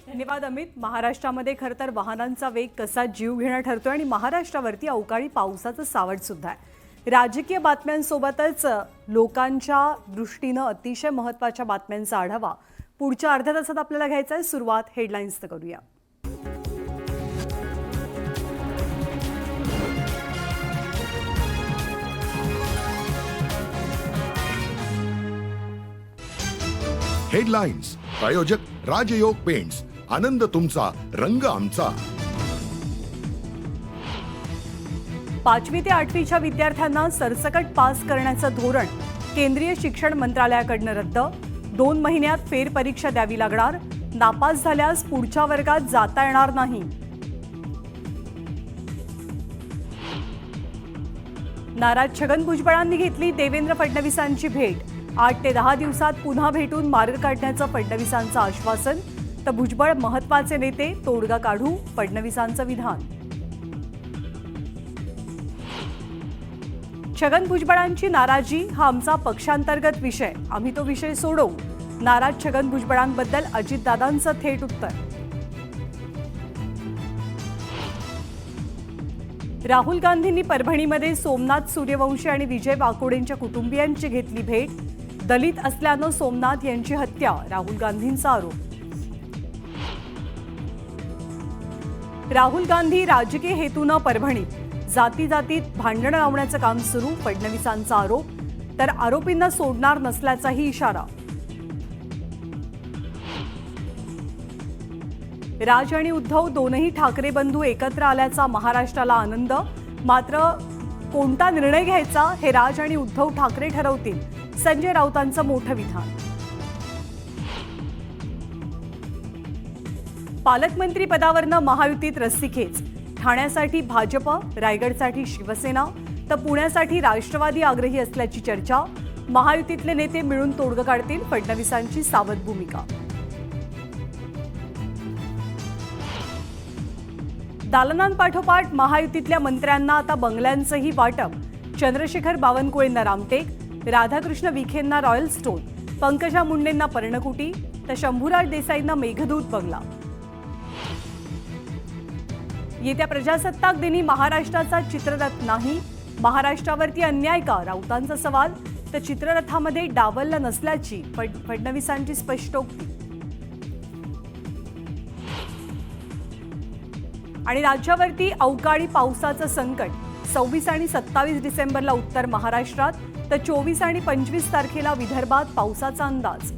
धन्यवाद अमित। महाराष्ट्रामध्ये खरं तर वाहनांचा वेग कसा जीव घेणा ठरतोय आणि महाराष्ट्रावरती अवकाळी पावसाचं सावट सुद्धा आहे। राजकीय बातम्यांसोबतच लोकांच्या दृष्टीने अतिशय महत्त्वाच्या बातम्यांचा आढावा पुढच्या अर्ध्या तासात आपल्याला घ्यायचा आहे। सुरुवात हेडलाईन्स करूया। हेडलाईन्स प्रायोजक राजयोग पेंट्स, आनंद तुमचा, रंग आमचा। 5वी ते 8वीच्या विद्यार्थ्यांना सरसकट पास करण्याचं धोरण केंद्रीय शिक्षण मंत्रालयाकडून रद्द। 2 महिन्यात फेरपरीक्षा द्यावी लागणार। नापास झाल्यास पुढच्या वर्गात जाता येणार नाही। नाराज छगन भुजबळांनी घेतली देवेंद्र फडणवीसांची भेट। 8 ते 10 दिवसात पुन्हा भेटून मार्ग काढण्याचं फडणवीसांचं आश्वासन। तर भुजबळ महत्त्वाचे नेते, तोडगा काढू, फडणवीसांचं विधान। छगन भुजबळांची नाराजी हा आमचा पक्षांतर्गत विषय, आम्ही तो विषय सोडवू। नाराज छगन भुजबळांबद्दल अजितदादांचं थेट उत्तर। राहुल गांधींनी परभणीमध्ये सोमनाथ सूर्यवंशी आणि विजय वाकोडेंच्या कुटुंबियांची घेतली भेट। दलित असल्यानं सोमनाथ यांची हत्या, राहुल गांधींचा आरोप। राहुल गांधी राजकीय हेतूनं परभणीत, जातीत भांडण लावण्याचं काम सुरू, फडणवीसांचा आरोप। तर आरोपींना सोडणार नसल्याचाही इशारा। राज आणि उद्धव दोनही ठाकरे बंधू एकत्र आल्याचा महाराष्ट्राला आनंद। मात्र कोणता निर्णय घ्यायचा हे राज आणि उद्धव ठाकरे ठरवतील, संजय राऊतांचं मोठं विधान। पालकमंत्री पदावरनं महायुतीत रस्सीखेच, ठाण्यासाठी भाजप, रायगडसाठी शिवसेना तर पुण्यासाठी राष्ट्रवादी आग्रही असल्याची चर्चा। महायुतीतले नेते मिळून तोडगा काढतील, फडणवीसांची सावध भूमिका। दालनांपाठोपाठ महायुतीतल्या मंत्र्यांना आता बंगल्यांचंही वाटप। चंद्रशेखर बावनकुळेंना रामटेक, राधाकृष्ण विखेंना रॉयल स्टोन, पंकजा मुंडेंना पर्णकुटी तर शंभूराज देसाईंना मेघदूत बंगला। येत्या प्रजासत्ताक दिनी महाराष्ट्राचा चित्ररथ नाही, महाराष्ट्रावरती अन्याय का, राऊतांचा सवाल। तर चित्ररथामध्ये डावललं नसल्याची फडणवीसांची स्पष्टोक्ती। आणि राज्यावरती अवकाळी पावसाचं संकट। 26 आणि 27 डिसेंबरला उत्तर महाराष्ट्रात तर 24 आणि 25 तारखेला विदर्भात पावसाचा अंदाज।